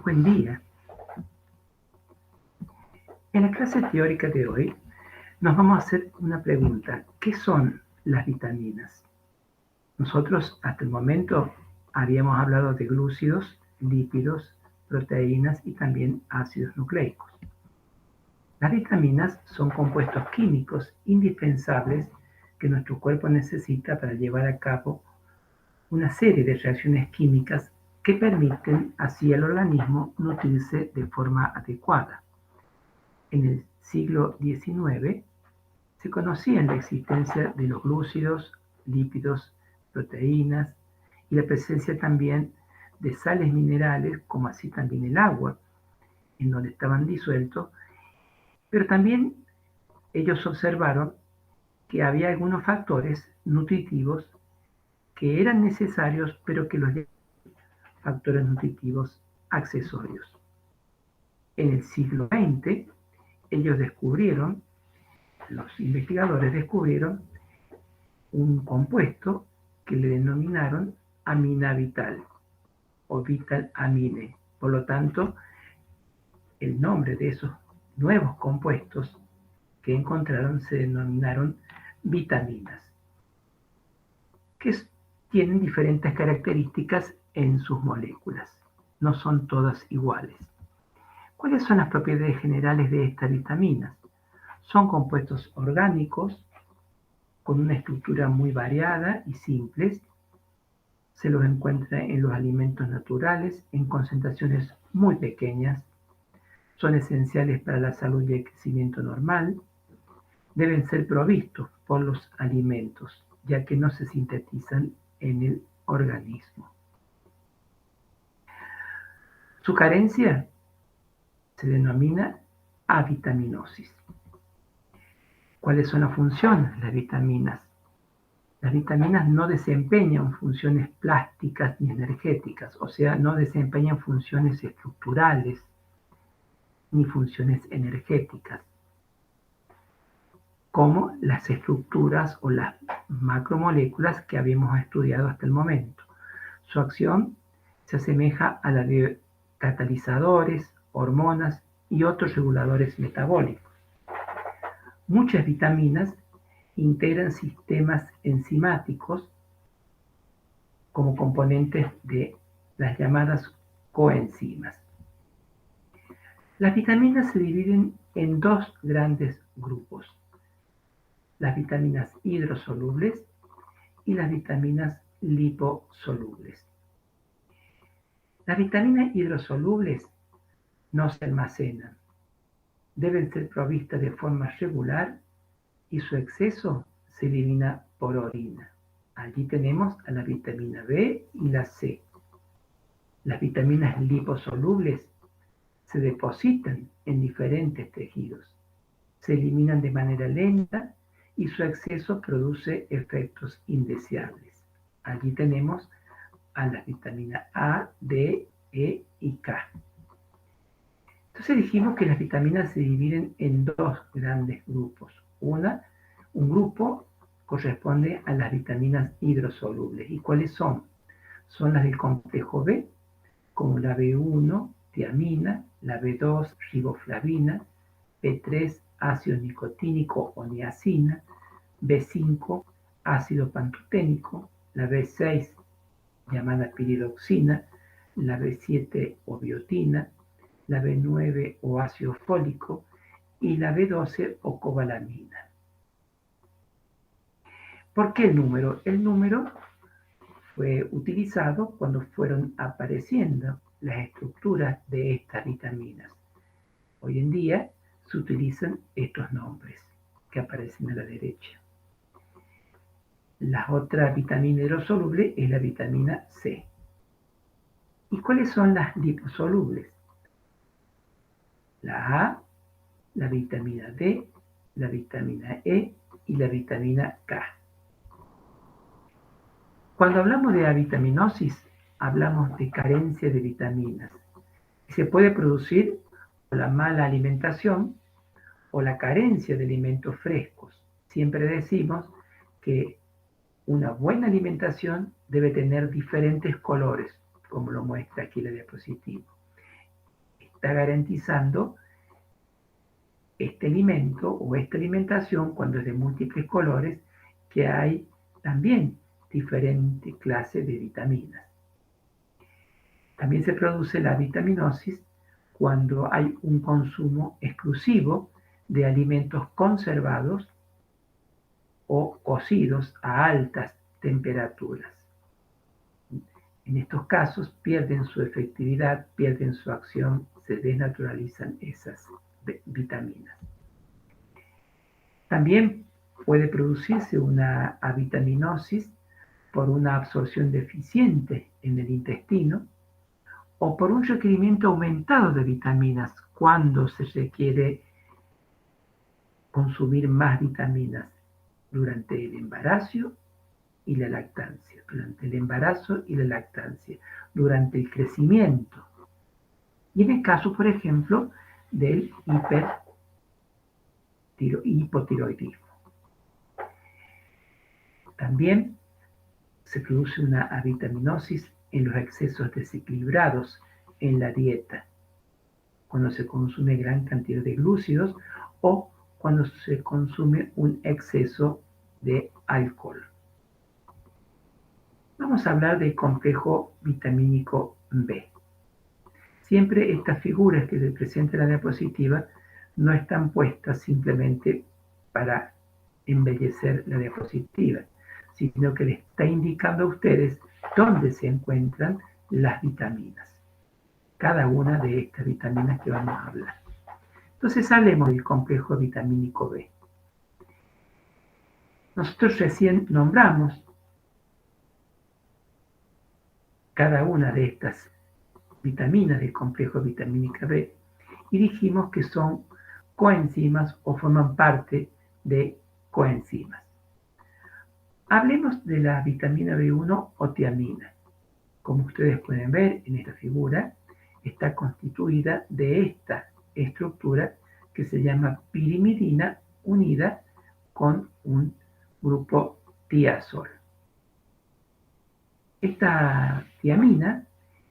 Buen día. En la clase teórica de hoy nos vamos a hacer una pregunta. ¿Qué son las vitaminas? Nosotros hasta el momento habíamos hablado de glúcidos, lípidos, proteínas y también ácidos nucleicos. Las vitaminas son compuestos químicos indispensables que nuestro cuerpo necesita para llevar a cabo una serie de reacciones químicas que permiten así al organismo nutrirse de forma adecuada. En el siglo XIX se conocía la existencia de los glúcidos, lípidos, proteínas y la presencia también de sales minerales, como así también el agua, en donde estaban disueltos, pero también ellos observaron que había algunos factores nutritivos que eran necesarios, pero que los factores nutritivos accesorios. En el siglo XX, ellos descubrieron, los investigadores descubrieron un compuesto que le denominaron amina vital o vital amine. Por lo tanto, el nombre de esos nuevos compuestos que encontraron se denominaron vitaminas, que tienen diferentes características en sus moléculas. No son todas iguales. ¿Cuáles son las propiedades generales de estas vitaminas? Son compuestos orgánicos con una estructura muy variada y simples. Se los encuentra en los alimentos naturales en concentraciones muy pequeñas. Son esenciales para la salud y el crecimiento normal. Deben ser provistos por los alimentos, ya que no se sintetizan en el organismo. Su carencia se denomina avitaminosis. ¿Cuáles son las funciones de las vitaminas? Las vitaminas no desempeñan funciones plásticas ni energéticas, o sea, no desempeñan funciones estructurales ni funciones energéticas, como las estructuras o las macromoléculas que habíamos estudiado hasta el momento. Su acción se asemeja a la de catalizadores, hormonas y otros reguladores metabólicos. Muchas vitaminas integran sistemas enzimáticos como componentes de las llamadas coenzimas. Las vitaminas se dividen en dos grandes grupos: las vitaminas hidrosolubles y las vitaminas liposolubles. Las vitaminas hidrosolubles no se almacenan, deben ser provistas de forma regular y su exceso se elimina por orina. Allí tenemos a la vitamina B y la C. Las vitaminas liposolubles se depositan en diferentes tejidos, se eliminan de manera lenta y su exceso produce efectos indeseables. Allí tenemos a las vitaminas A, D, E y K. Entonces dijimos que las vitaminas se dividen en dos grandes grupos. Un grupo corresponde a las vitaminas hidrosolubles. ¿Y cuáles son? Son las del complejo B, como la B1, tiamina, la B2, riboflavina, B3, ácido nicotínico o niacina, B5, ácido pantoténico, la B6, llamada piridoxina, la B7 o biotina, la B9 o ácido fólico y la B12 o cobalamina. ¿Por qué el número? El número fue utilizado cuando fueron apareciendo las estructuras de estas vitaminas. Hoy en día se utilizan estos nombres que aparecen a la derecha. La otra vitamina hidrosoluble es la vitamina C. ¿Y cuáles son las liposolubles? La A, la vitamina D, la vitamina E y la vitamina K. Cuando hablamos de avitaminosis, hablamos de carencia de vitaminas y se puede producir por la mala alimentación o la carencia de alimentos frescos. Siempre decimos que una buena alimentación debe tener diferentes colores, como lo muestra aquí la diapositiva. está garantizando este alimento o esta alimentación, cuando es de múltiples colores, que hay también diferentes clases de vitaminas. También se produce la vitaminosis cuando hay un consumo exclusivo de alimentos conservados o cocidos a altas temperaturas. En estos casos pierden su efectividad, pierden su acción, se desnaturalizan esas vitaminas. También puede producirse una avitaminosis por una absorción deficiente en el intestino o por un requerimiento aumentado de vitaminas cuando se requiere consumir más vitaminas durante el embarazo y la lactancia, durante el crecimiento. Y en el caso, por ejemplo, del hipotiroidismo. También se produce una avitaminosis en los excesos desequilibrados en la dieta, cuando se consume gran cantidad de glúcidos o cuando se consume un exceso de alcohol. Vamos a hablar del complejo vitamínico B. Siempre estas figuras que se presentan en la diapositiva no están puestas simplemente para embellecer la diapositiva, sino que les está indicando a ustedes dónde se encuentran las vitaminas, cada una de estas vitaminas que vamos a hablar. Entonces hablemos del complejo vitamínico B. Nosotros recién nombramos cada una de estas vitaminas del complejo vitamínico B y dijimos que son coenzimas o forman parte de coenzimas. Hablemos de la vitamina B1 o tiamina. Como ustedes pueden ver en esta figura, está constituida de esta estructura que se llama pirimidina unida con un grupo tiazol. Esta tiamina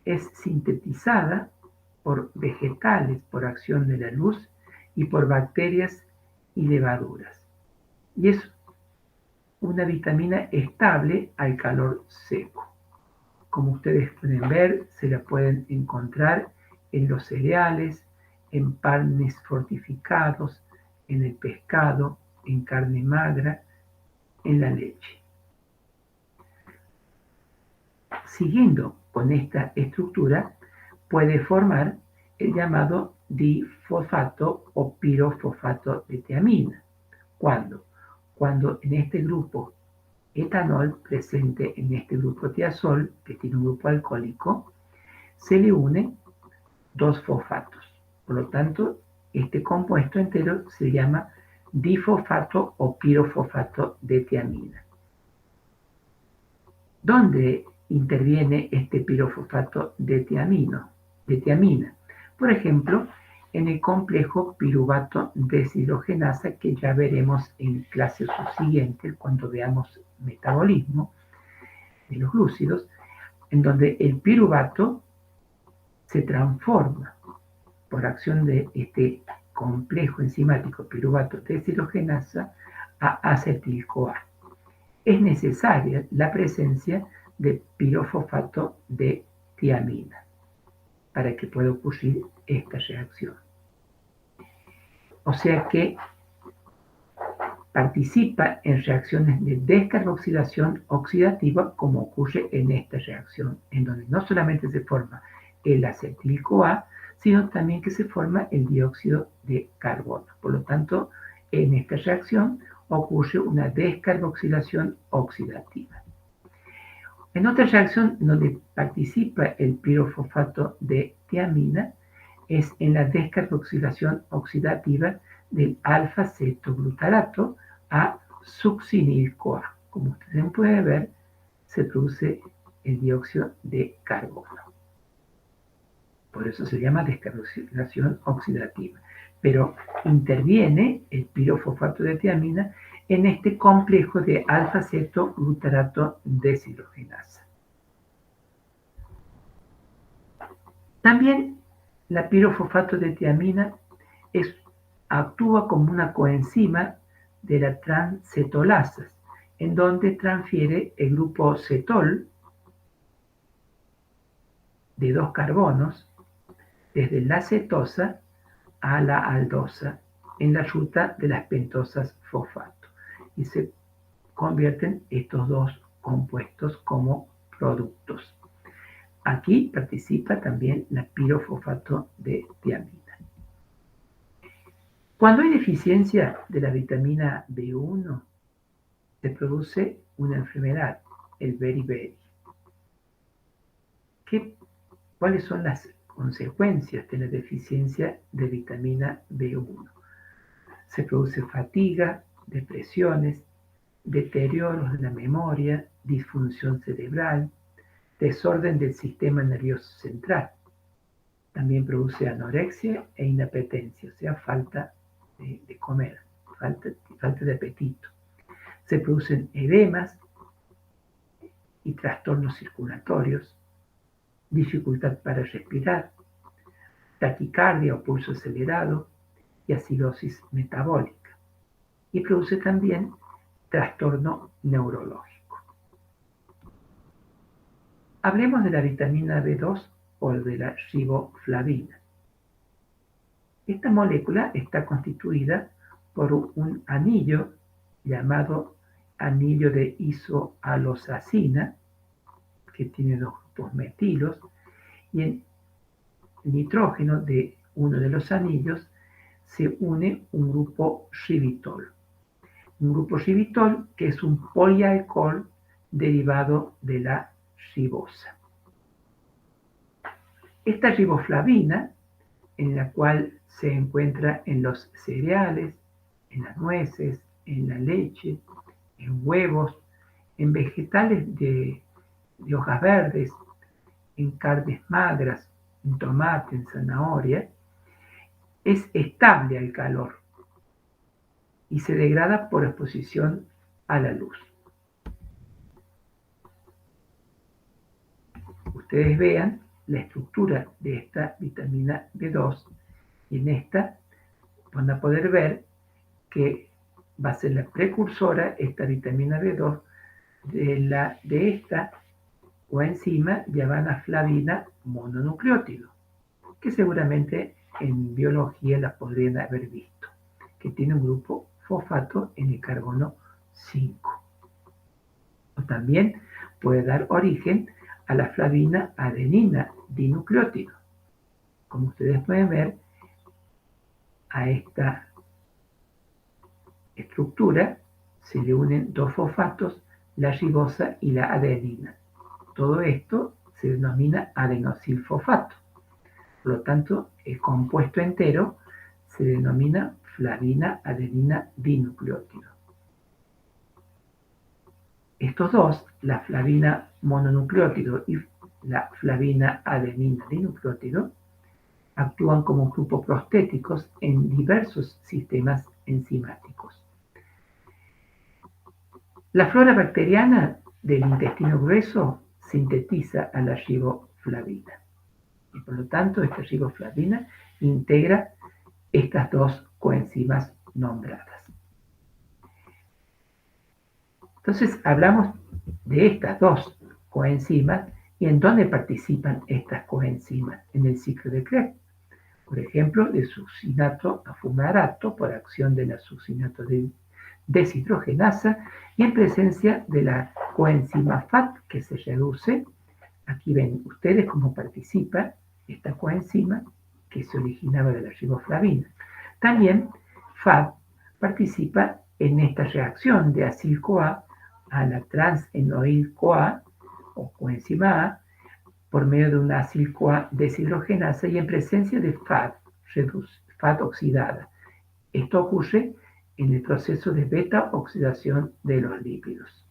es sintetizada por vegetales por acción de la luz y por bacterias y levaduras. Y es una vitamina estable al calor seco. Como ustedes pueden ver, se la pueden encontrar en los cereales, en panes fortificados, en el pescado, en carne magra, en la leche. Siguiendo con esta estructura, puede formar el llamado difosfato o pirofosfato de tiamina. ¿Cuándo? Cuando en este grupo etanol presente en este grupo tiazol, que tiene un grupo alcohólico, se le une dos fosfatos. Por lo tanto, este compuesto entero se llama difosfato o pirofosfato de tiamina. ¿Dónde interviene este pirofosfato de tiamina? Por ejemplo, en el complejo piruvato deshidrogenasa, que ya veremos en clase subsiguiente cuando veamos metabolismo de los glúcidos, en donde el piruvato se transforma por acción de este complejo enzimático piruvato deshidrogenasa a acetil-CoA. Es necesaria la presencia de pirofosfato de tiamina para que pueda ocurrir esta reacción. O sea que participa en reacciones de descarboxilación oxidativa, como ocurre en esta reacción, en donde no solamente se forma el acetil-CoA, sino también que se forma el dióxido de carbono. Por lo tanto, en esta reacción ocurre una descarboxilación oxidativa. En otra reacción donde participa el pirofosfato de tiamina es en la descarboxilación oxidativa del alfa-cetoglutarato a succinil-CoA. Como ustedes pueden ver, se produce el dióxido de carbono. Por eso se llama descarboxilación oxidativa. Pero interviene el pirofosfato de tiamina en este complejo de alfa-cetoglutarato deshidrogenasa. También La pirofosfato de tiamina actúa como una coenzima de la transcetolasas, en donde transfiere el grupo cetol de 2 carbonos desde la cetosa a la aldosa en la ruta de las pentosas fosfato y se convierten estos dos compuestos como productos. Aquí participa también la pirofosfato de tiamina. Cuando hay deficiencia de la vitamina B1, se produce una enfermedad, el beriberi. ¿Cuáles son las consecuencias de la deficiencia de vitamina B1? Se produce fatiga, depresiones, deterioros de la memoria, disfunción cerebral, desorden del sistema nervioso central. También produce anorexia e inapetencia, o sea, falta de comer, falta de apetito. Se producen edemas y trastornos circulatorios, dificultad para respirar, taquicardia o pulso acelerado y acidosis metabólica. Y produce también trastorno neurológico. Hablemos de la vitamina B2 o de la riboflavina. Esta molécula está constituida por un anillo llamado anillo de isoalosacina, que tiene 2 grupos metilos, y en nitrógeno de uno de los anillos se une un grupo ribitol. Un grupo ribitol que es un polialcohol derivado de la ribosa. Esta riboflavina, en la cual se encuentra en los cereales, en las nueces, en la leche, en huevos, en vegetales de hojas verdes, en carnes magras, en tomate, en zanahoria, es estable al calor y se degrada por exposición a la luz. Ustedes vean la estructura de esta vitamina B2 y en esta van a poder ver que va a ser la precursora, esta vitamina B2, de esta coenzima llamada flavina mononucleótido, que seguramente en biología la podrían haber visto, que tiene un grupo fosfato en el carbono 5. O también puede dar origen a la flavina adenina dinucleótido. Como ustedes pueden ver, a esta estructura se le unen 2 fosfatos, la ribosa y la adenina. Todo esto se denomina adenosilfosfato. Por lo tanto, el compuesto entero se denomina flavina adenina dinucleótido. Estos dos, la flavina mononucleótido y la flavina adenina dinucleótido, actúan como grupos prostéticos en diversos sistemas enzimáticos. La flora bacteriana del intestino grueso sintetiza a la riboflavina y por lo tanto esta riboflavina integra estas 2 coenzimas nombradas. Entonces hablamos de estas 2 coenzimas y en dónde participan estas coenzimas en el ciclo de Krebs. Por ejemplo, de succinato a fumarato por acción de la succinato de deshidrogenasa y en presencia de la coenzima FAT que se reduce. Aquí ven ustedes cómo participa esta coenzima que se originaba de la riboflavina. También FAT participa en esta reacción de acil-CoA a la trans-enoil-CoA o coenzima A por medio de una acil-CoA deshidrogenasa y en presencia de FAT oxidada. Esto ocurre en el proceso de beta-oxidación de los lípidos.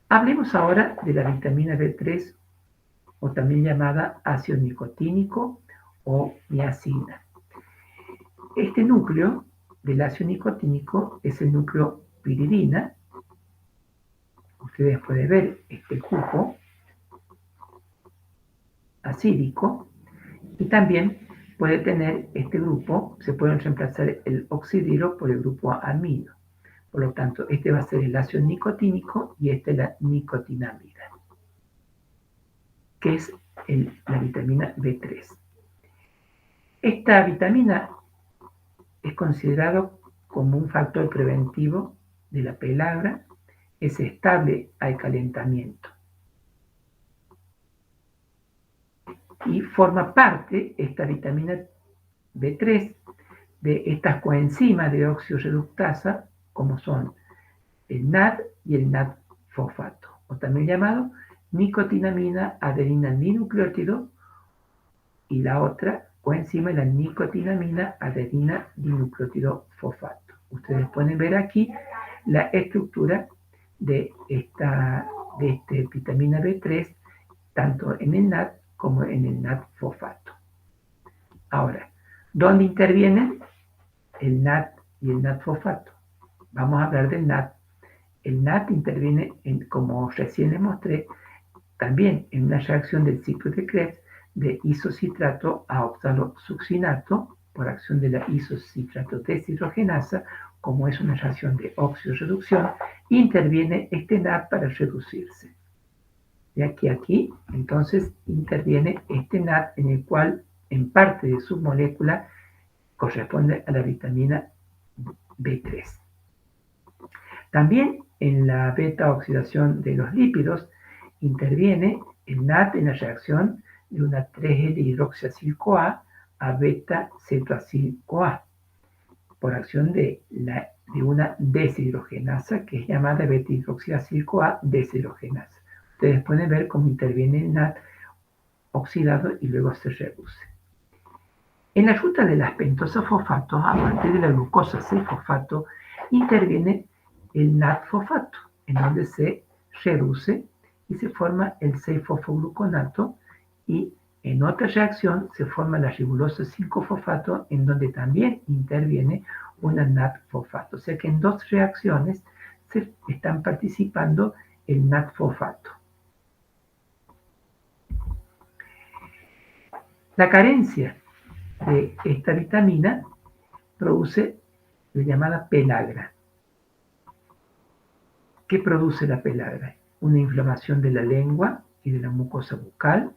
Hablemos ahora de la vitamina B3, o también llamada ácido nicotínico o niacina. Este núcleo del ácido nicotínico es el núcleo piridina. Ustedes pueden ver este cupo acídico Y también puede tener este grupo, se pueden reemplazar el oxidilo por el grupo amino. Por lo tanto, este va a ser el ácido nicotínico y este la nicotinamida, que es la vitamina B3. Esta vitamina es considerado como un factor preventivo de la pellagra, es estable al calentamiento y forma parte, esta vitamina B3, de estas coenzimas de oxidorreductasa, como son el NAD y el NAD-fosfato, o también llamado nicotinamina adenina dinucleótido, y la otra coenzima es la nicotinamina adenina dinucleótido fosfato. Ustedes pueden ver aquí la estructura de esta vitamina B3, tanto en el NAD como en el NAD-fosfato. Ahora, ¿dónde intervienen el NAD y el NAD-fosfato? Vamos a hablar del NAD. El NAD interviene, como recién les mostré, también en una reacción del ciclo de Krebs de isocitrato a oxalosuccinato por acción de la isocitrato deshidrogenasa, como es una reacción de oxidorreducción, interviene este NAD para reducirse. De aquí a aquí, entonces, interviene este NAD en el cual, en parte de su molécula, corresponde a la vitamina B3. También en la beta-oxidación de los lípidos interviene el NAD en la reacción de una 3L-hidroxiacil-CoA a beta-cetoacil-CoA por acción de una deshidrogenasa que es llamada beta-hidroxiacil-CoA deshidrogenasa. Ustedes pueden ver cómo interviene el NAD oxidado y luego se reduce. En la ruta de las pentosafosfatos, a partir de la glucosa 6-fosfato, interviene el NAD-fosfato, en donde se reduce y se forma el 6-fosfogluconato, y en otra reacción se forma la ribulosa 5-fosfato, en donde también interviene una NAD-fosfato. O sea que en dos reacciones se están participando el NAD-fosfato. La carencia de esta vitamina produce la llamada pellagra. ¿Qué produce la pellagra? Una inflamación de la lengua y de la mucosa bucal,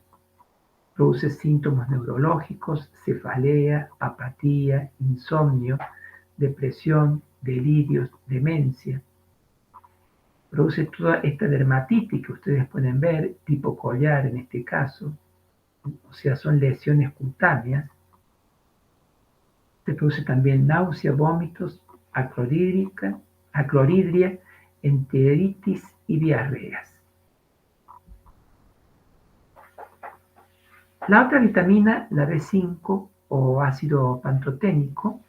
produce síntomas neurológicos, cefalea, apatía, insomnio, depresión, delirios, demencia. Produce toda esta dermatitis que ustedes pueden ver, tipo collar en este caso, o sea, son lesiones cutáneas. Se produce también náusea, vómitos, acloridria, enteritis y diarreas. La otra vitamina, la B5 o ácido pantoténico,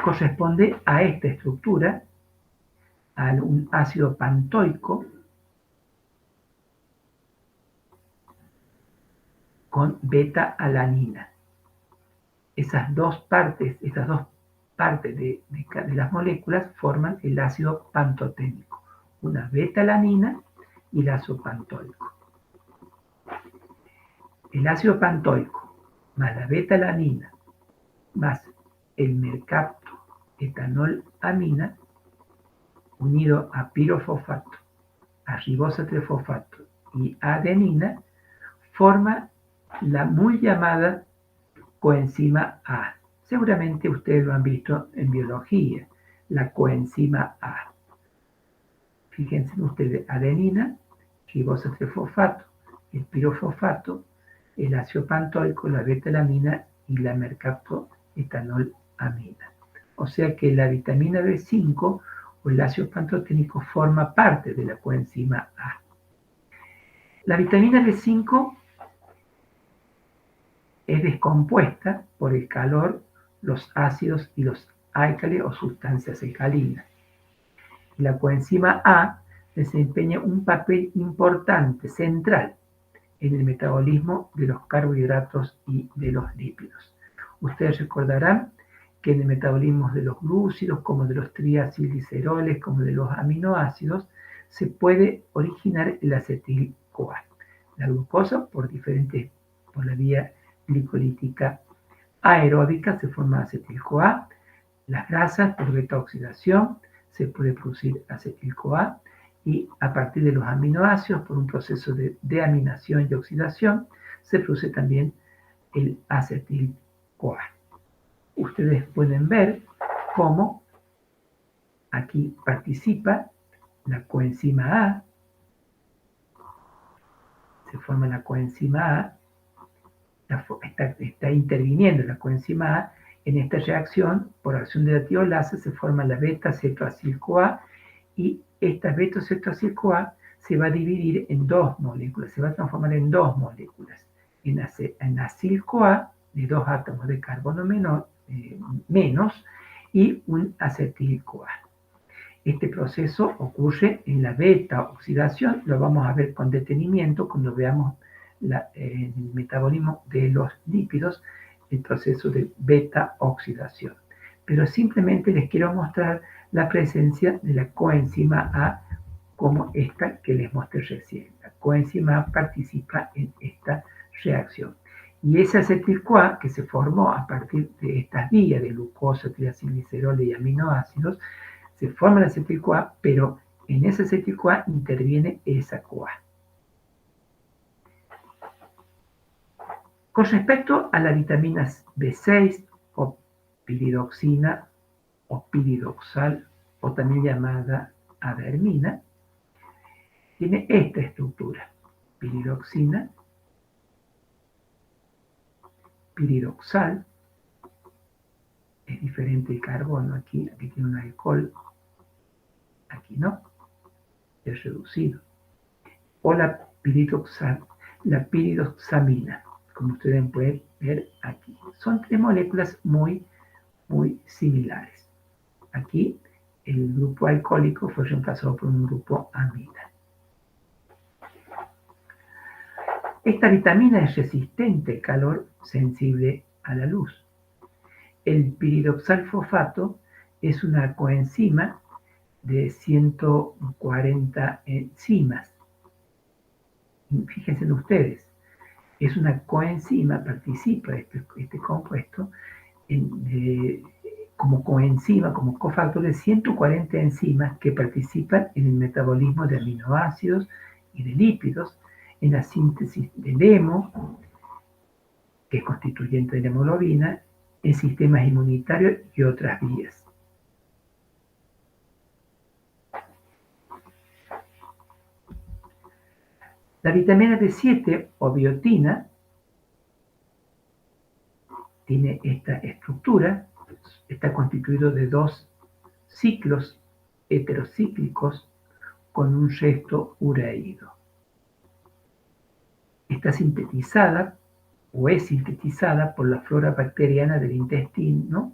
corresponde a esta estructura, a un ácido pantoico con beta-alanina. Estas dos partes de las moléculas forman el ácido pantoténico, una beta-alanina y el ácido pantoico. El ácido pantoico más la beta-alanina más el mercapto etanolamina unido a pirofosfato, a ribosa 3-fosfato y adenina forma la muy llamada coenzima A. Seguramente ustedes lo han visto en biología, la coenzima A. Fíjense ustedes, adenina, ribosa 3-fosfato, el pirofosfato, el ácido pantoico, la beta-alanina y la mercaptoetanolamina. O sea que la vitamina B5 o el ácido pantoténico forma parte de la coenzima A. La vitamina B5 es descompuesta por el calor, los ácidos y los álcalis o sustancias alcalinas. La coenzima A desempeña un papel importante, central, en el metabolismo de los carbohidratos y de los lípidos. Ustedes recordarán que en el metabolismo de los glúcidos, como de los triacilgliceroles, como de los aminoácidos, se puede originar el acetil-CoA. La glucosa por la vía glicolítica aeróbica se forma acetil-CoA. Las grasas por beta-oxidación se puede producir acetil-CoA y a partir de los aminoácidos por un proceso de deaminación y oxidación se produce también el acetil-CoA. Ustedes pueden ver cómo aquí participa la coenzima A, se forma la coenzima A, está interviniendo la coenzima A en esta reacción, por acción de la tiolasa se forma la beta-cetoacil-CoA y esta beta-cetoacil-CoA se va a dividir en dos moléculas, se va a transformar en dos moléculas, en acil-CoA de dos átomos de carbono menos y un acetil-CoA. Este proceso ocurre en la beta-oxidación, lo vamos a ver con detenimiento cuando veamos el metabolismo de los lípidos, el proceso de beta-oxidación. Pero simplemente les quiero mostrar la presencia de la coenzima A como esta que les mostré recién. La coenzima A participa en esta reacción. Y ese acetil-CoA que se formó a partir de estas vías de glucosa, triacilglicerol y aminoácidos, se forma el acetil-CoA, pero en ese acetil-CoA interviene esa CoA. Con respecto a la vitamina B6 o piridoxina o piridoxal, o también llamada adermina, tiene esta estructura: piridoxina, piridoxal, es diferente el carbono aquí tiene un alcohol, aquí no, es reducido. O la piridoxamina, como ustedes pueden ver aquí. Son tres moléculas muy similares. Aquí el grupo alcohólico fue reemplazado por un grupo amina. Esta vitamina es resistente al calor, sensible a la luz. El piridoxalfosfato es una coenzima de 140 enzimas. Fíjense ustedes, es una coenzima, participa este compuesto como coenzima, como cofactor de 140 enzimas que participan en el metabolismo de aminoácidos y de lípidos, en la síntesis del hemo, que es constituyente de la hemoglobina, en sistemas inmunitarios y otras vías. La vitamina B7 o biotina tiene esta estructura, está constituido de dos ciclos heterocíclicos con un resto ureído. Está sintetizada o es sintetizada por la flora bacteriana del intestino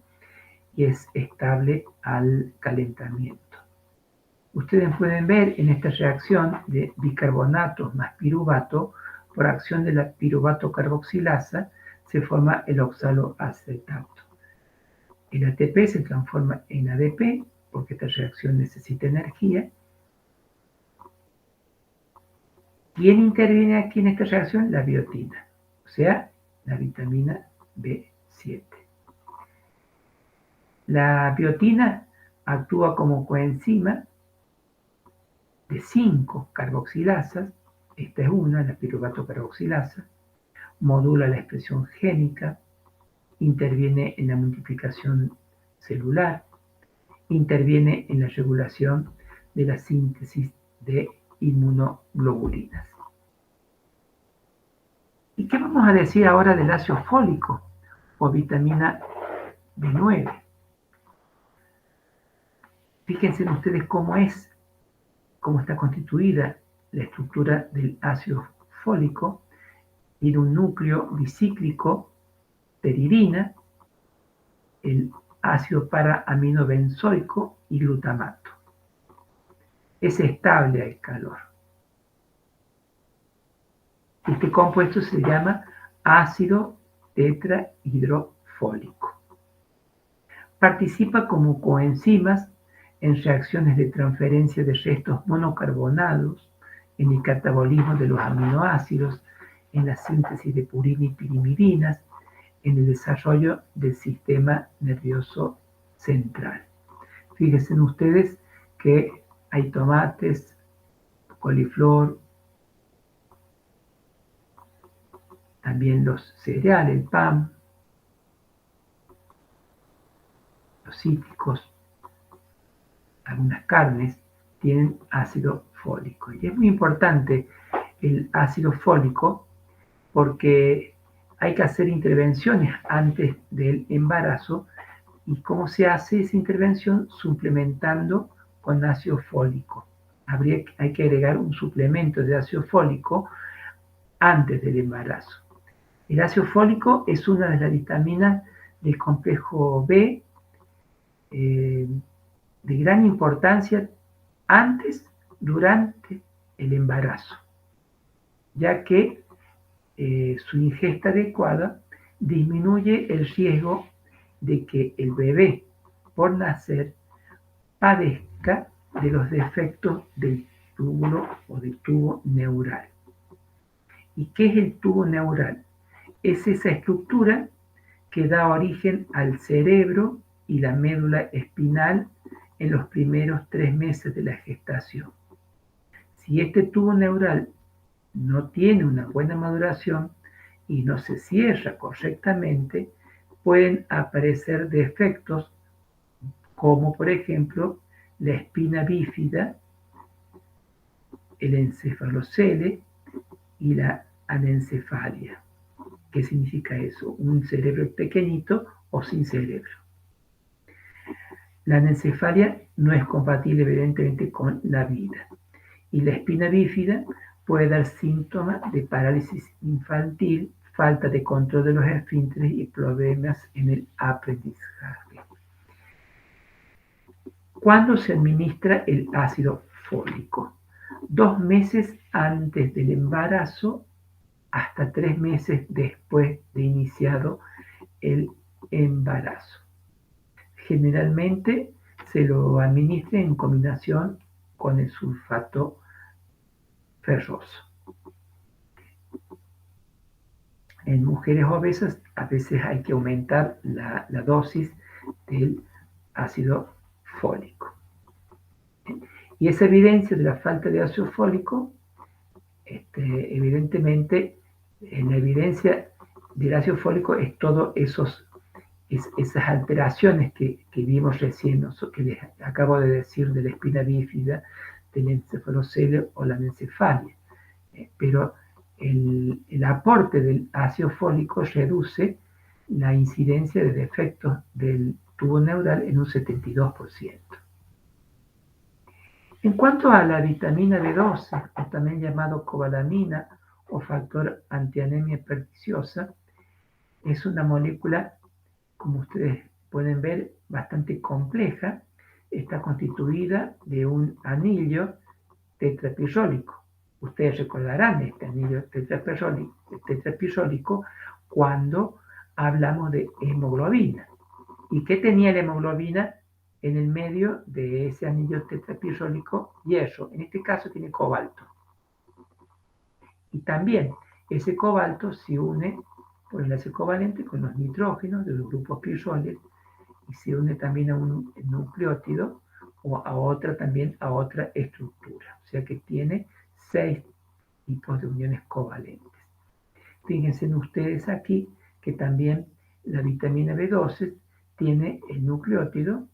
y es estable al calentamiento. Ustedes pueden ver en esta reacción de bicarbonatos más piruvato, por acción de la piruvato carboxilasa, se forma el oxaloacetato. El ATP se transforma en ADP, porque esta reacción necesita energía. ¿Quién interviene aquí en esta reacción? La biotina, o sea, la vitamina B7. La biotina actúa como coenzima de 5 carboxilasas, esta es una, la piruvato carboxilasa, modula la expresión génica, interviene en la multiplicación celular, interviene en la regulación de la síntesis de inmunoglobulinas. ¿Y qué vamos a decir ahora del ácido fólico o vitamina B9? Fíjense ustedes cómo está constituida la estructura del ácido fólico. Tiene un núcleo bicíclico, pteridina, el ácido para-aminobenzoico y glutamato. Es estable al calor. Este compuesto se llama ácido tetrahidrofólico. Participa como coenzimas en reacciones de transferencia de restos monocarbonados en el catabolismo de los aminoácidos, en la síntesis de purina y pirimidinas, en el desarrollo del sistema nervioso central. Fíjense ustedes que hay tomates, coliflor, también los cereales, el pan, los cítricos, algunas carnes tienen ácido fólico. Y es muy importante el ácido fólico porque hay que hacer intervenciones antes del embarazo. ¿Y cómo se hace esa intervención? Suplementando con ácido fólico. Hay que agregar un suplemento de ácido fólico antes del embarazo. El ácido fólico es una de las vitaminas del complejo B de gran importancia antes, durante el embarazo, ya que su ingesta adecuada disminuye el riesgo de que el bebé por nacer padezca de los defectos del túbulo o del tubo neural. ¿Y qué es el tubo neural? Es esa estructura que da origen al cerebro y la médula espinal en los primeros 3 meses de la gestación. Si este tubo neural no tiene una buena maduración y no se cierra correctamente, pueden aparecer defectos como por ejemplo la espina bífida, el encefalocele y la anencefalia. ¿Qué significa eso? Un cerebro pequeñito o sin cerebro. La anencefalia no es compatible evidentemente con la vida. Y la espina bífida puede dar síntomas de parálisis infantil, falta de control de los esfínteres y problemas en el aprendizaje. ¿Cuándo se administra el ácido fólico? 2 meses antes del embarazo hasta 3 meses después de iniciado el embarazo. Generalmente se lo administra en combinación con el sulfato ferroso. En mujeres obesas a veces hay que aumentar la dosis del ácido fólico. Y esa evidencia de la falta de ácido fólico, evidentemente, en la evidencia del ácido fólico es todas esas alteraciones que vimos recién, que les acabo de decir de la espina bífida, del encefalocele o la anencefalia. Pero el aporte del ácido fólico reduce la incidencia de defectos del tubo neural en un 72%. En cuanto a la vitamina B12, o también llamado cobalamina o factor antianemia perniciosa, es una molécula, como ustedes pueden ver, bastante compleja. Está constituida de un anillo tetrapirrólico. Ustedes recordarán este anillo tetrapirrólico cuando hablamos de hemoglobina. ¿Y qué tenía la hemoglobina en el medio de ese anillo tetrapirrólico? Hierro. En este caso tiene cobalto. Y también ese cobalto se une por enlace covalente con los nitrógenos de los grupos pirroles y se une también a un nucleótido o a otra estructura. O sea que tiene 6 tipos de uniones covalentes. Fíjense ustedes aquí que también la vitamina B12 tiene el nucleótido,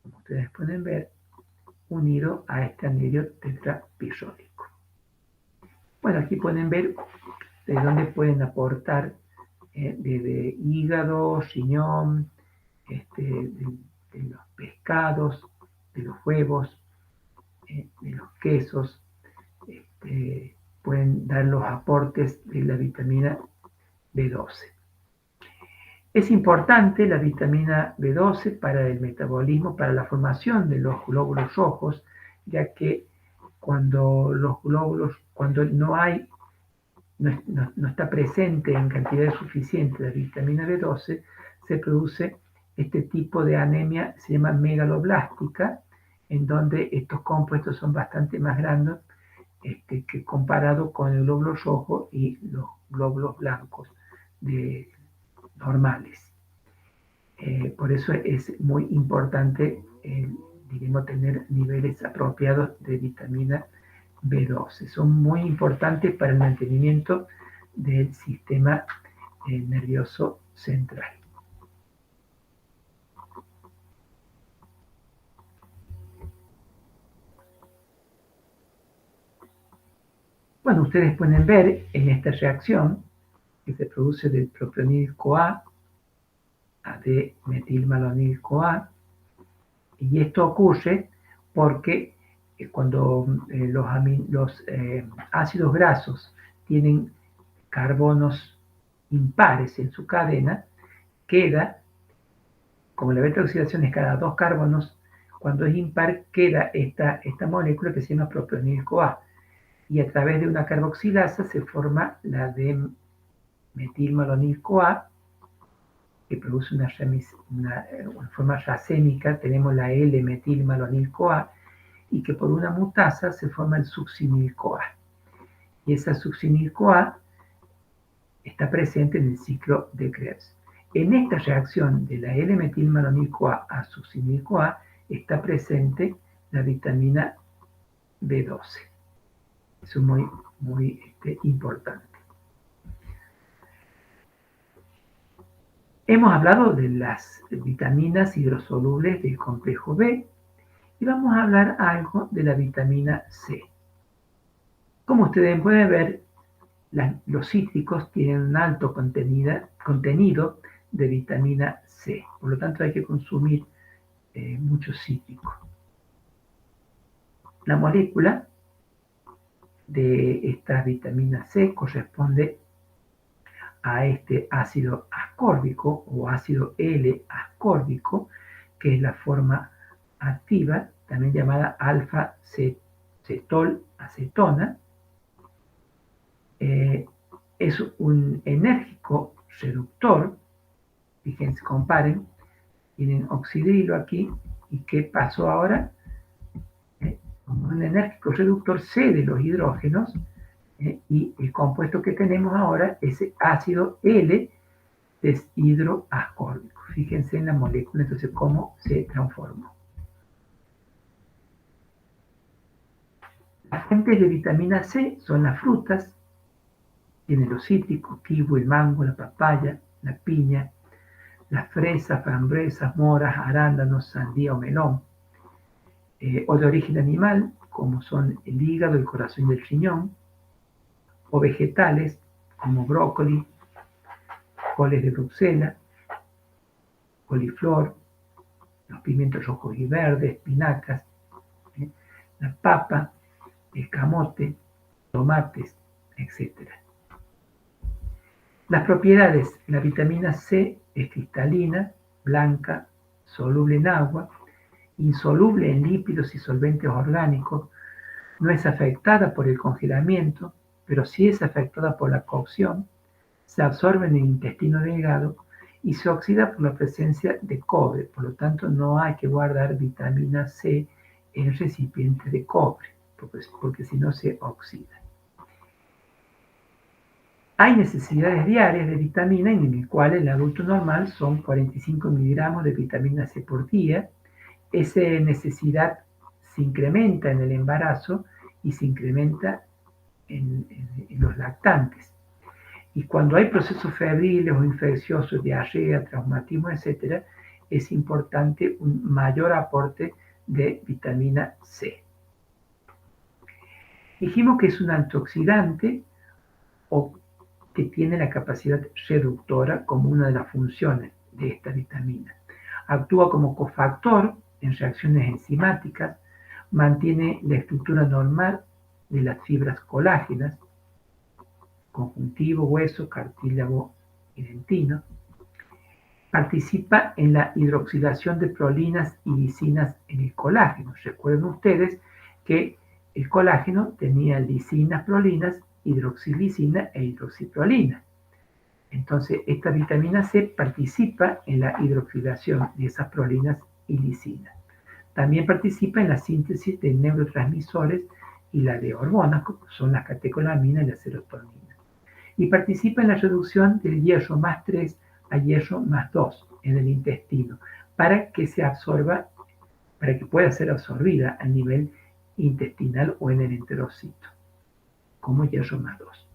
como ustedes pueden ver, unido a este anillo tetrapirrólico. Bueno, aquí pueden ver de dónde pueden aportar desde hígado, riñón, de los pescados, de los huevos, de los quesos, pueden dar los aportes de la vitamina B12. Es importante la vitamina B12 para el metabolismo, para la formación de los glóbulos rojos, ya que cuando no está presente en cantidad suficiente la vitamina B12, se produce este tipo de anemia, se llama megaloblástica, en donde estos compuestos son bastante más grandes que comparado con el glóbulo rojo y los glóbulos blancos normales. Por eso es muy importante, digamos, tener niveles apropiados de vitamina B12. Son muy importantes para el mantenimiento del sistema nervioso central. Bueno, ustedes pueden ver en esta reacción que se produce del propionil-CoA a D-metilmalonil-CoA, y esto ocurre porque cuando los ácidos grasos tienen carbonos impares en su cadena, queda, como la beta-oxidación es cada 2 carbonos, cuando es impar queda esta molécula que se llama propionil-CoA, y a través de una carboxilasa se forma la D-metilmalonil-CoA, que produce una forma racémica. Tenemos la L-metilmalonil-CoA, y que por una mutasa se forma el succinil-CoA. Y esa succinil-CoA está presente en el ciclo de Krebs. En esta reacción de la L-metilmalonil-CoA a succinil-CoA está presente la vitamina B12. Eso es muy importante. Hemos hablado de las vitaminas hidrosolubles del complejo B y vamos a hablar algo de la vitamina C. Como ustedes pueden ver, los cítricos tienen un alto contenido de vitamina C, por lo tanto hay que consumir mucho cítrico. La molécula de esta vitamina C corresponde a este ácido ascórbico o ácido L-ascórbico, que es la forma activa, también llamada alfa-cetolacetona. Es un enérgico reductor. Fíjense, comparen, tienen oxidrilo aquí, y ¿qué pasó ahora? Un enérgico reductor cede los hidrógenos, y el compuesto que tenemos ahora es ácido L-deshidroascórbico. Fíjense en la molécula, entonces, cómo se transformó. Las fuentes de vitamina C son las frutas. Tienen los cítricos, kiwi, el mango, la papaya, la piña, las fresas, frambuesas, moras, arándanos, sandía o melón. O de origen animal, como son el hígado, el corazón y el riñón. O vegetales, como brócoli, coles de Bruselas, coliflor, los pimientos rojos y verdes, espinacas, la papa, el camote, tomates, etc. Las propiedades: la vitamina C es cristalina, blanca, soluble en agua, insoluble en lípidos y solventes orgánicos, no es afectada por el congelamiento, pero sí es afectada por la cocción, se absorbe en el intestino delgado y se oxida por la presencia de cobre. Por lo tanto, no hay que guardar vitamina C en recipientes de cobre, porque si no se oxida. Hay necesidades diarias de vitamina, en el cual el adulto normal son 45 miligramos de vitamina C por día. Esa necesidad se incrementa en el embarazo y se incrementa en los lactantes. Y cuando hay procesos febriles o infecciosos, diarrea, traumatismo, etc., es importante un mayor aporte de vitamina C. Dijimos que es un antioxidante, o que tiene la capacidad reductora como una de las funciones de esta vitamina. Actúa como cofactor en reacciones enzimáticas, mantiene la estructura normal de las fibras colágenas, conjuntivo, hueso, cartílago y dentino. Participa en la hidroxilación de prolinas y lisinas en el colágeno. Recuerden ustedes que el colágeno tenía lisinas, prolinas, hidroxilisina e hidroxiprolina. Entonces, esta vitamina C participa en la hidroxilación de esas prolinas y lisinas. También participa en la síntesis de neurotransmisores y la de hormonas, como son las catecolaminas y la serotonina. Y participa en la reducción del hierro más 3 a hierro más 2 en el intestino, para que se absorba, para que pueda ser absorbida a nivel intestinal o en el enterocito, como hierro más 2.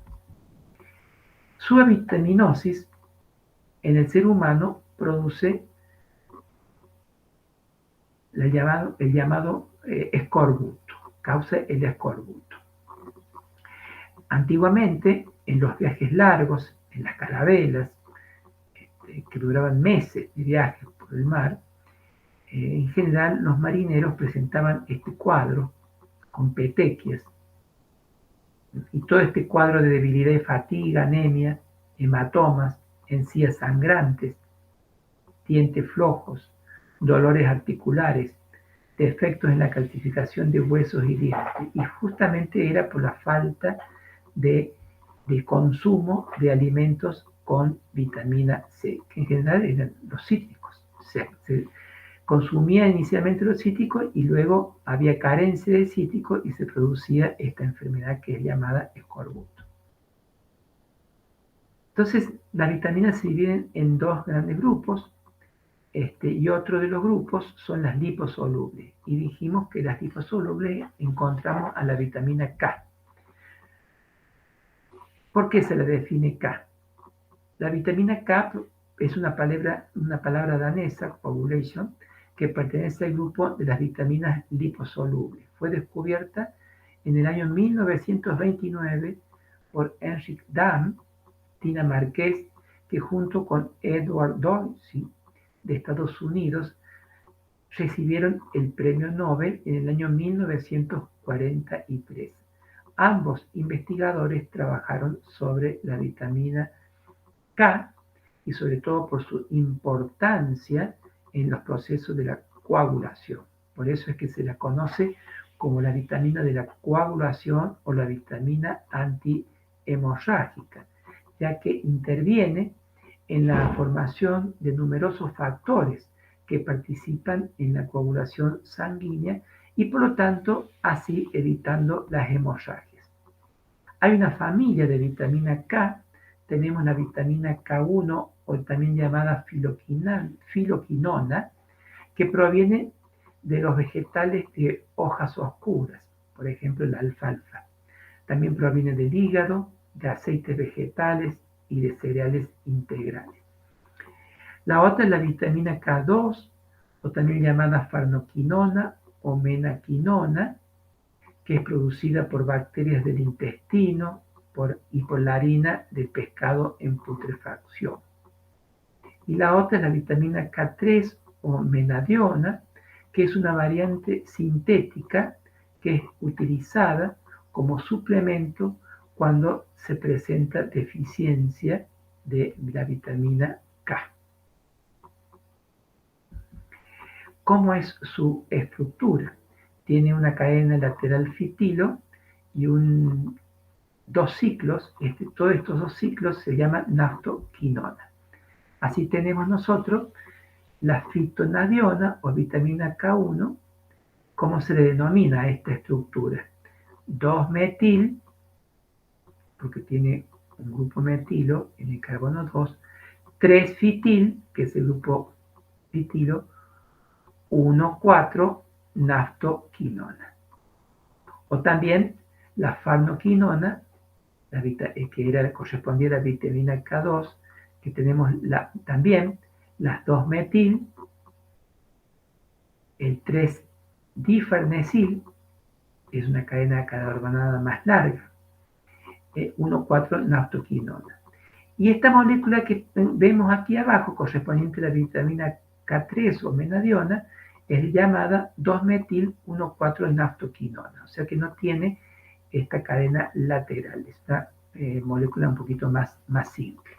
Su avitaminosis en el ser humano produce el llamado escorbuto, causa el escorbuto. Antiguamente, en los viajes largos, en las carabelas, que duraban meses de viaje por el mar, en general los marineros presentaban este cuadro con petequias, y todo este cuadro de debilidad y fatiga, anemia, hematomas, encías sangrantes, dientes flojos, dolores articulares, defectos en la calcificación de huesos y dientes, y justamente era por la falta de consumo de alimentos con vitamina C, que en general eran los cítricos. Se consumía inicialmente los cítricos y luego había carencia de cítricos y se producía esta enfermedad que es llamada escorbuto. Entonces, las vitaminas se dividen en dos grandes grupos, y otro de los grupos son las liposolubles. Y dijimos que las liposolubles encontramos a la vitamina K. ¿Por qué se la define K? La vitamina K es una palabra danesa, coagulation, que pertenece al grupo de las vitaminas liposolubles. Fue descubierta en el año 1929 por Heinrich Damm, dinamarqués, que junto con Edward Dorsey de Estados Unidos recibieron el premio Nobel en el año 1943. Ambos investigadores trabajaron sobre la vitamina K y sobre todo por su importancia en los procesos de la coagulación. Por eso es que se la conoce como la vitamina de la coagulación o la vitamina antihemorrágica, ya que interviene en la formación de numerosos factores que participan en la coagulación sanguínea y por lo tanto así evitando las hemorragias. Hay una familia de vitamina K. Tenemos la vitamina K1 o también llamada filoquinona, que proviene de los vegetales de hojas oscuras, por ejemplo la alfalfa. También proviene del hígado, de aceites vegetales y de cereales integrales. La otra es la vitamina K2, o también llamada farnoquinona o menaquinona, que es producida por bacterias del intestino y por la harina del pescado en putrefacción. Y la otra es la vitamina K3 o menadiona, que es una variante sintética que es utilizada como suplemento cuando se presenta deficiencia de la vitamina K. ¿Cómo es su estructura? Tiene una cadena lateral fitilo y dos ciclos. Todos estos dos ciclos se llaman naftoquinona. Así tenemos nosotros la fitonadiona o vitamina K1. ¿Cómo se le denomina a esta estructura? 2-metil, porque tiene un grupo metilo en el carbono 2, 3-fitil, que es el grupo fitilo, 1,4 naftoquinona. O también la farnoquinona, que correspondía a la vitamina K2, que tenemos también las 2-metil, el 3-difarnesil, que es una cadena carbonada más larga, 1,4 naftoquinona. Y esta molécula que vemos aquí abajo, correspondiente a la vitamina K3 o menadiona, es llamada 2-metil 1,4 naftoquinona, o sea que no tiene esta cadena lateral, esta molécula un poquito más simple,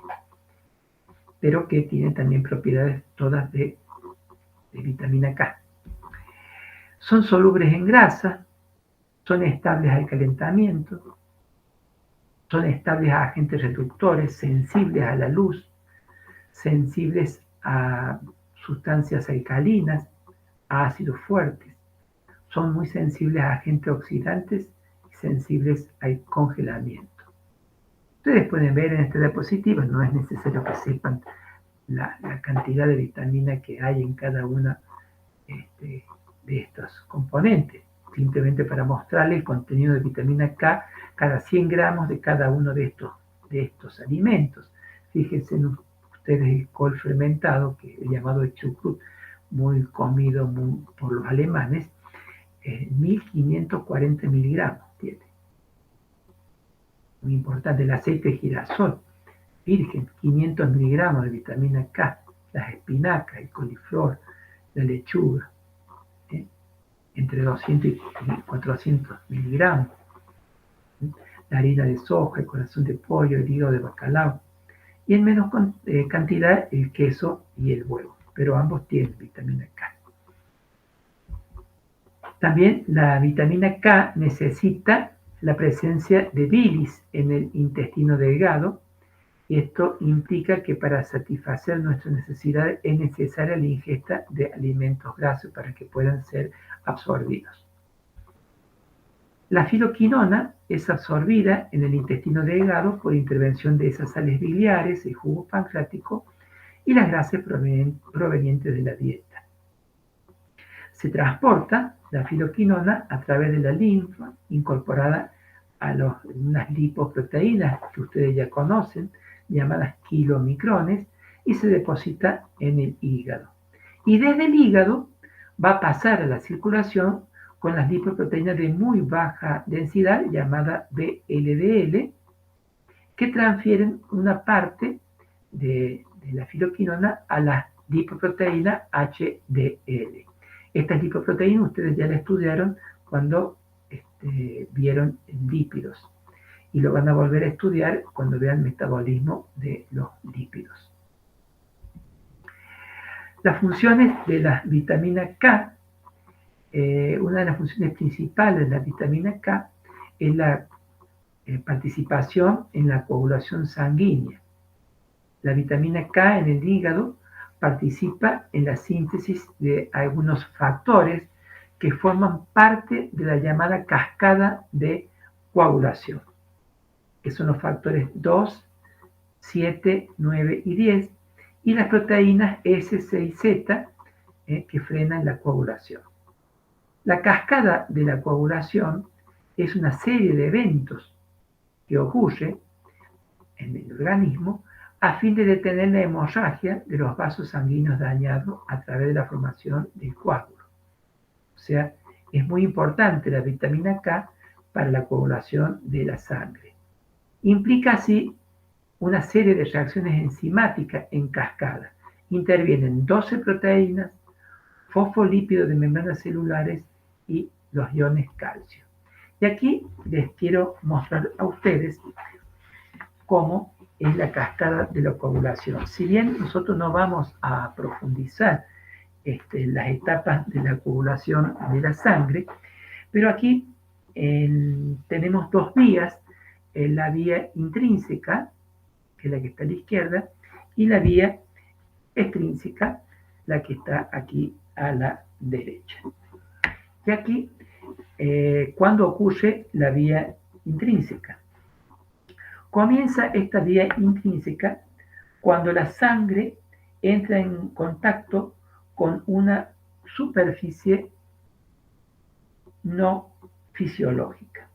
pero que tiene también propiedades todas de vitamina K. Son solubles en grasa, son estables al calentamiento, son estables a agentes reductores, sensibles a la luz, sensibles a sustancias alcalinas, a ácidos fuertes. Son muy sensibles a agentes oxidantes y sensibles al congelamiento. Ustedes pueden ver en esta diapositiva, no es necesario que sepan la cantidad de vitamina que hay en cada una de estos componentes, simplemente para mostrarles el contenido de vitamina K cada 100 gramos de cada uno de estos alimentos. Fíjense en ustedes el col fermentado, que es llamado chucrut, muy comido por los alemanes, 1540 miligramos tiene. Muy importante, el aceite de girasol virgen, 500 miligramos de vitamina K, las espinacas, el coliflor, la lechuga, entre 200 y 400 miligramos, la harina de soja, el corazón de pollo, el hígado de bacalao, y en menos cantidad el queso y el huevo, pero ambos tienen vitamina K. También la vitamina K necesita la presencia de bilis en el intestino delgado, y esto implica que para satisfacer nuestras necesidades es necesaria la ingesta de alimentos grasos para que puedan ser absorbidos. La filoquinona es absorbida en el intestino delgado por intervención de esas sales biliares, el jugo pancreático y las grasas provenientes de la dieta. Se transporta la filoquinona a través de la linfa, incorporada a unas lipoproteínas que ustedes ya conocen, llamadas kilomicrones, y se deposita en el hígado. Y desde el hígado va a pasar a la circulación con las lipoproteínas de muy baja densidad, llamada VLDL, que transfieren una parte de la filoquinona a la lipoproteína HDL. Estas lipoproteínas ustedes ya la estudiaron cuando vieron lípidos, y lo van a volver a estudiar cuando vean el metabolismo de los lípidos. Las funciones de la vitamina K, una de las funciones principales de la vitamina K es la participación en la coagulación sanguínea. La vitamina K en el hígado participa en la síntesis de algunos factores que forman parte de la llamada cascada de coagulación, que son los factores 2, 7, 9 y 10, y las proteínas S, C y Z que frenan la coagulación. La cascada de la coagulación es una serie de eventos que ocurre en el organismo a fin de detener la hemorragia de los vasos sanguíneos dañados a través de la formación del coágulo. O sea, es muy importante la vitamina K para la coagulación de la sangre. Implica así una serie de reacciones enzimáticas en cascada. Intervienen 12 proteínas, fosfolípidos de membranas celulares y los iones calcio. Y aquí les quiero mostrar a ustedes cómo es la cascada de la coagulación. Si bien nosotros no vamos a profundizar las etapas de la coagulación de la sangre, pero aquí tenemos dos vías, la vía intrínseca, que es la que está a la izquierda, y la vía extrínseca, la que está aquí a la derecha. Y aquí, ¿cuándo ocurre la vía intrínseca? Comienza esta vía intrínseca cuando la sangre entra en contacto con una superficie no fisiológica,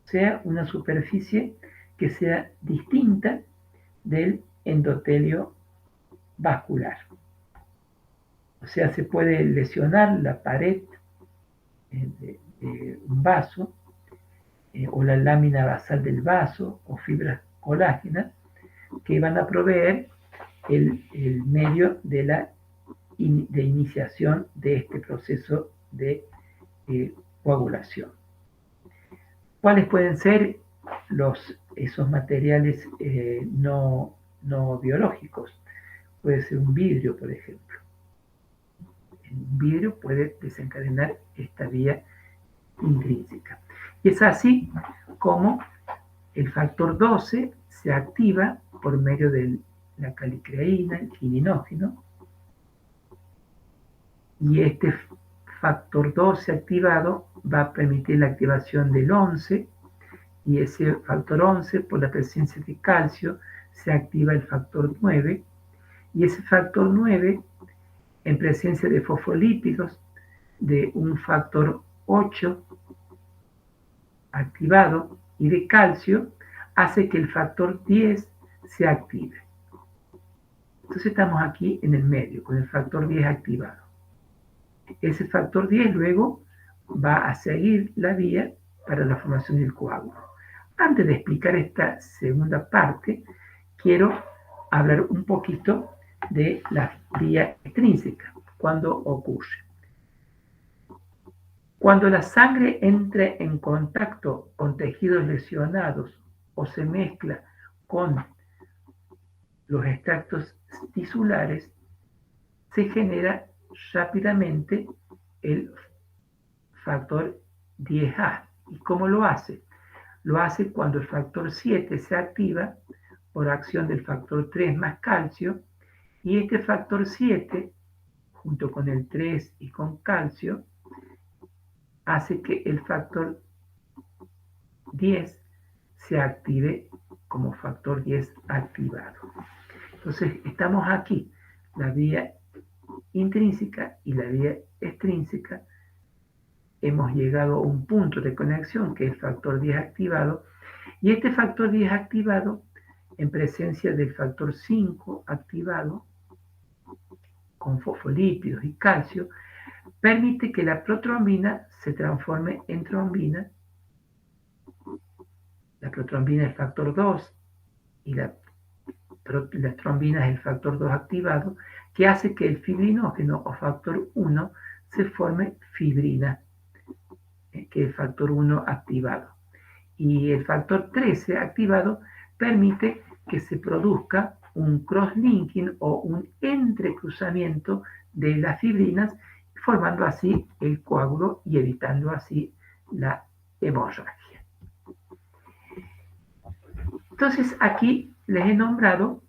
o sea, una superficie que sea distinta del endotelio vascular. O sea, se puede lesionar la pared de un vaso o la lámina basal del vaso o fibras colágenas que van a proveer el medio de iniciación de este proceso de coagulación. ¿Cuáles pueden ser esos materiales no biológicos? Puede ser un vidrio, por ejemplo. Un vidrio puede desencadenar esta vía intrínseca. Y es así como el factor 12 se activa por medio de la calicreína, el quininógeno, y este factor 12 activado va a permitir la activación del 11, y ese factor 11, por la presencia de calcio, se activa el factor 9, y ese factor 9, en presencia de fosfolípidos, de un factor 8 activado y de calcio, hace que el factor 10 se active. Entonces estamos aquí en el medio, con el factor 10 activado. Ese factor 10 luego va a seguir la vía para la formación del coágulo. Antes de explicar esta segunda parte, quiero hablar un poquito de la vía extrínseca, cuando ocurre. Cuando la sangre entra en contacto con tejidos lesionados o se mezcla con los extractos tisulares, se genera rápidamente el factor 10A. ¿Y cómo lo hace? Lo hace cuando el factor 7 se activa por acción del factor 3 más calcio, y este factor 7, junto con el 3 y con calcio, hace que el factor 10 se active como factor 10 activado. Entonces estamos aquí, la vía intrínseca y la vía extrínseca. Hemos llegado a un punto de conexión que es el factor 10 activado, y este factor 10 activado, en presencia del factor 5 activado, con fosfolípidos y calcio, permite que la protrombina se transforme en trombina. La protrombina es el factor 2 y la trombina es el factor 2 activado, que hace que el fibrinógeno o factor 1 se forme fibrina, que es el factor 1 activado. Y el factor 13 activado permite que se produzca un cross-linking o un entrecruzamiento de las fibrinas, formando así el coágulo y evitando así la hemorragia. Entonces aquí les he nombrado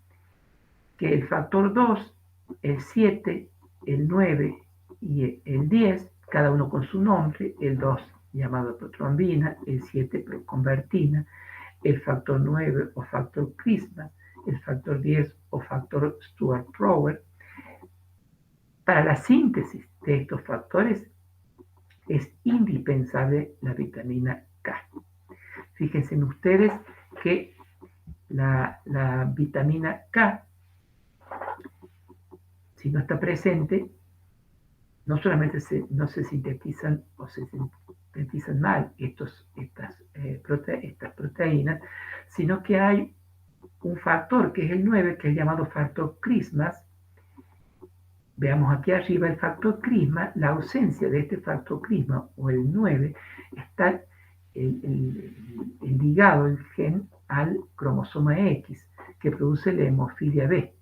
que el factor 2, el 7, el 9 y el 10, cada uno con su nombre, el 2 llamado protrombina, el 7 proconvertina, el factor 9 o factor Christmas, el factor 10 o factor Stewart-Prower. Para la síntesis de estos factores es indispensable la vitamina K. Fíjense en ustedes que la vitamina K, si no está presente, no solamente no se sintetizan o se sintetizan mal estas proteínas, sino que hay un factor que es el 9, que es llamado factor Christmas. Veamos aquí arriba el factor Christmas. La ausencia de este factor Christmas o el 9 está ligado el gen al cromosoma X, que produce la hemofilia B.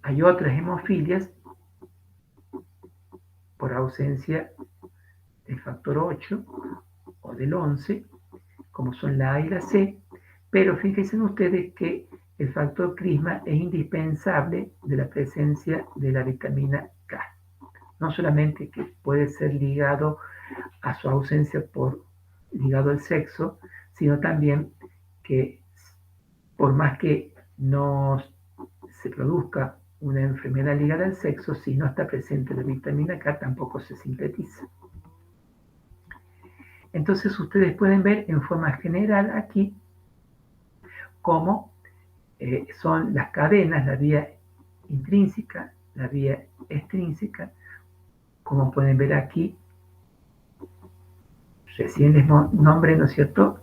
Hay otras hemofilias por ausencia del factor 8 o del 11, como son la A y la C, pero fíjense ustedes que el factor Christmas es indispensable de la presencia de la vitamina K. No solamente que puede ser ligado a su ausencia ligado al sexo, sino también que por más que no se produzca una enfermedad ligada al sexo, si no está presente la vitamina K, tampoco se sintetiza. Entonces ustedes pueden ver en forma general aquí cómo son las cadenas, la vía intrínseca, la vía extrínseca. Como pueden ver aquí, recién les nombré, ¿no es cierto?,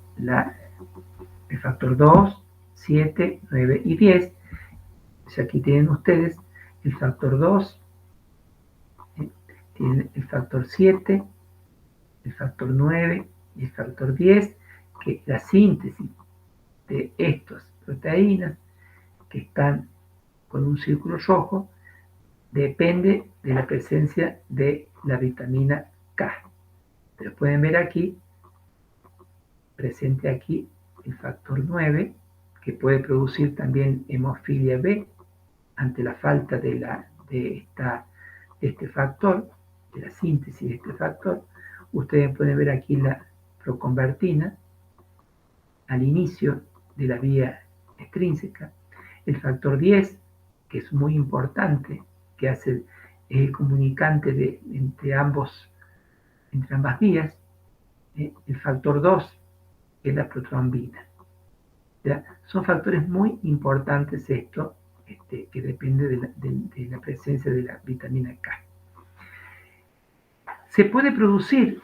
el factor 2, 7, 9 y 10. Entonces aquí tienen ustedes el factor 2, tienen el factor 7, el factor 9 y el factor 10, que la síntesis de estas proteínas que están con un círculo rojo depende de la presencia de la vitamina K. Pero pueden ver aquí, presente aquí, el factor 9, que puede producir también hemofilia B ante la falta de este factor, de la síntesis de este factor, Ustedes pueden ver aquí la proconvertina al inicio de la vía extrínseca. El factor 10, que es muy importante, que hace el comunicante entre ambas vías. El factor 2 es la protrombina. ¿Ya? Son factores muy importantes esto, que depende de la presencia de la vitamina K. Se puede producir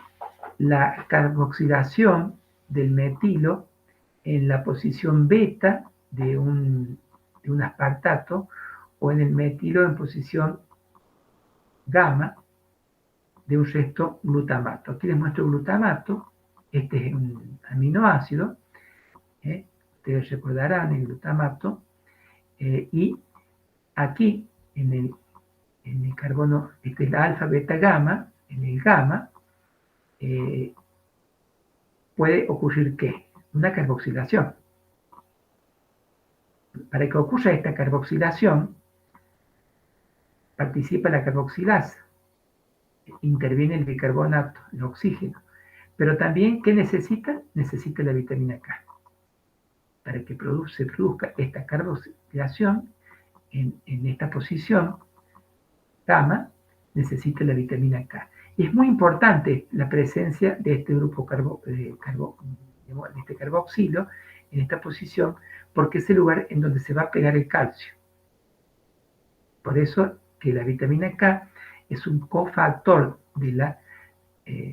la carboxilación del metilo en la posición beta de un aspartato o en el metilo en posición gamma de un resto glutamato. Aquí les muestro glutamato. Este es un aminoácido. Ustedes recordarán el glutamato. Y aquí en el carbono, este es la alfa, beta, gamma. En el gamma puede ocurrir ¿qué? Una carboxilación. Para que ocurra esta carboxilación, participa la carboxilasa, interviene el bicarbonato, el oxígeno. Pero también, ¿qué necesita? Necesita la vitamina K. Para que se produzca esta carboxilación en esta posición gamma, necesita la vitamina K. Y es muy importante la presencia de este grupo de este carboxilo en esta posición, porque es el lugar en donde se va a pegar el calcio. Por eso que la vitamina K es un cofactor de la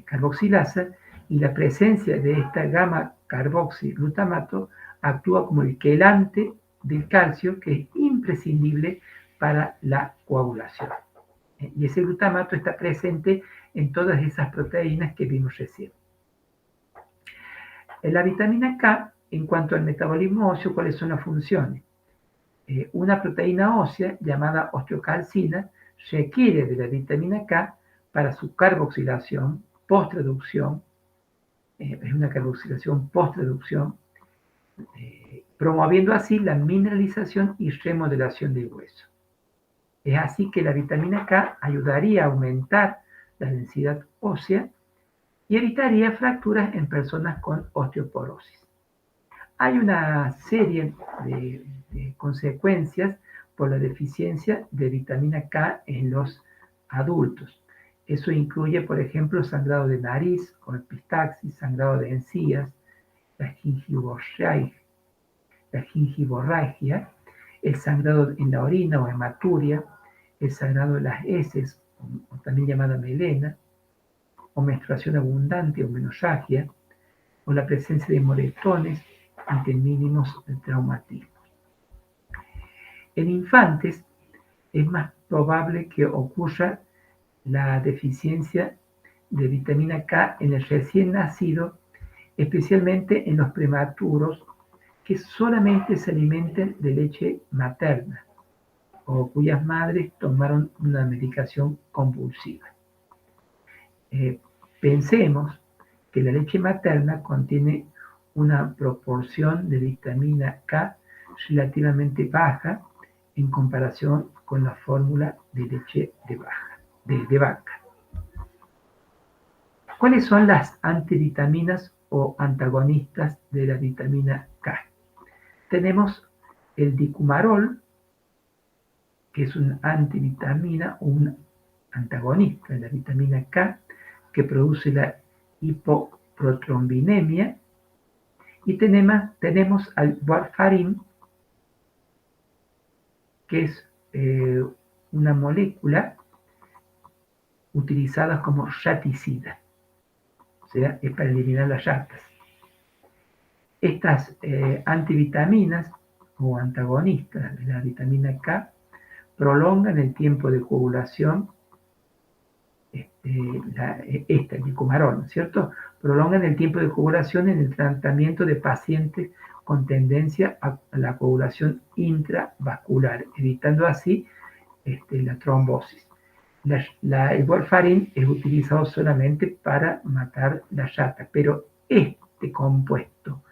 carboxilasa, y la presencia de esta gamma carboxiglutamato actúa como el quelante del calcio, que es imprescindible para la coagulación. Y ese glutamato está presente en todas esas proteínas que vimos recién. La vitamina K, en cuanto al metabolismo óseo, ¿cuáles son las funciones? Una proteína ósea llamada osteocalcina requiere de la vitamina K para su carboxilación, postreducción, es una carboxilación postreducción, promoviendo así la mineralización y remodelación del hueso. Es así que la vitamina K ayudaría a aumentar la densidad ósea y evitaría fracturas en personas con osteoporosis. Hay una serie de consecuencias por la deficiencia de vitamina K en los adultos. Eso incluye, por ejemplo, sangrado de nariz con epistaxis, sangrado de encías, la gingivomorragia, el sangrado en la orina o hematuria, el sangrado de las heces, o también llamada melena, o menstruación abundante o menorragia, o la presencia de moretones ante mínimos traumatismos. En infantes es más probable que ocurra la deficiencia de vitamina K en el recién nacido, especialmente en los prematuros que solamente se alimenten de leche materna o cuyas madres tomaron una medicación compulsiva. Pensemos que la leche materna contiene una proporción de vitamina K relativamente baja en comparación con la fórmula de leche de vaca. ¿Cuáles son las antivitaminas o antagonistas de la vitamina K? Tenemos el dicumarol, que es un antivitamina o un antagonista de la vitamina K, que produce la hipoprotrombinemia. Y tenemos al warfarin, que es una molécula utilizada como raticida, o sea, es para eliminar las ratas. Estas antivitaminas o antagonistas de la vitamina K prolongan el tiempo de coagulación, el dicumarol, ¿no es cierto? Prolongan el tiempo de coagulación en el tratamiento de pacientes con tendencia a la coagulación intravascular, evitando así la trombosis. El warfarin es utilizado solamente para matar la rata, pero este compuesto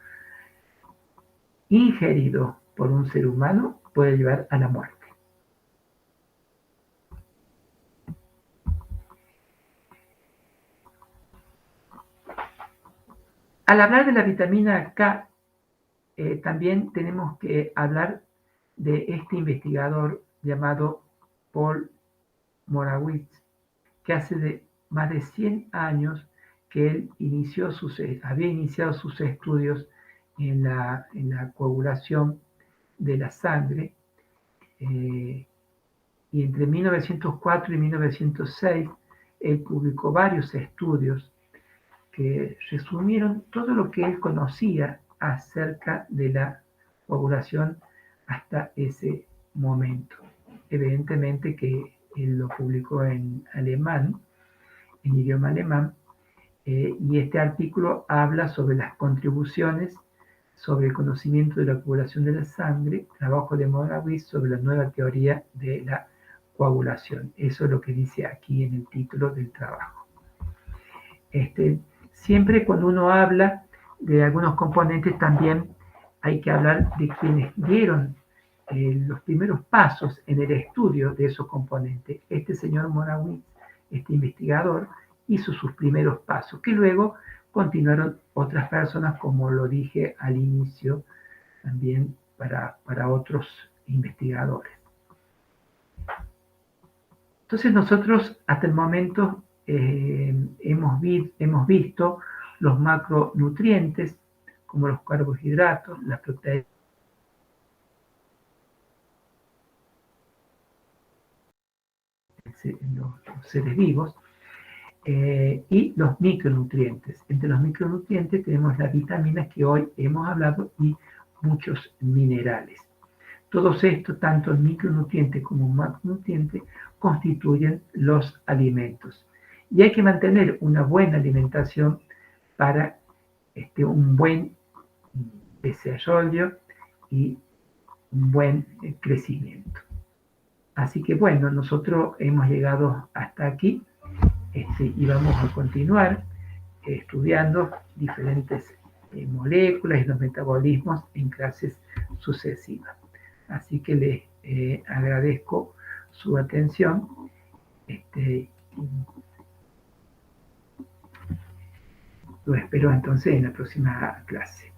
ingerido por un ser humano puede llevar a la muerte. Al hablar de la vitamina K, también tenemos que hablar de este investigador llamado Paul Morawitz, que hace más de 100 años que él había iniciado sus estudios en la coagulación de la sangre, y entre 1904 y 1906 él publicó varios estudios que resumieron todo lo que él conocía acerca de la coagulación hasta ese momento. Evidentemente que él lo publicó en alemán, en idioma alemán, y este artículo habla sobre las contribuciones sobre el conocimiento de la coagulación de la sangre, trabajo de Morawitz sobre la nueva teoría de la coagulación. Eso es lo que dice aquí en el título del trabajo. Siempre cuando uno habla de algunos componentes, también hay que hablar de quienes dieron los primeros pasos en el estudio de esos componentes. Este señor Morawitz, este investigador, hizo sus primeros pasos, que luego continuaron otras personas, como lo dije al inicio, también para otros investigadores. Entonces nosotros hasta el momento hemos visto los macronutrientes, como los carbohidratos, las proteínas, los seres vivos, y los micronutrientes. Entre los micronutrientes tenemos las vitaminas que hoy hemos hablado y muchos minerales. Todos estos, tanto micronutrientes como macronutrientes, constituyen los alimentos. Y hay que mantener una buena alimentación para un buen desarrollo y un buen crecimiento. Así que bueno, nosotros hemos llegado hasta aquí, y vamos a continuar estudiando diferentes moléculas y los metabolismos en clases sucesivas. Así que les agradezco su atención. Lo espero entonces en la próxima clase.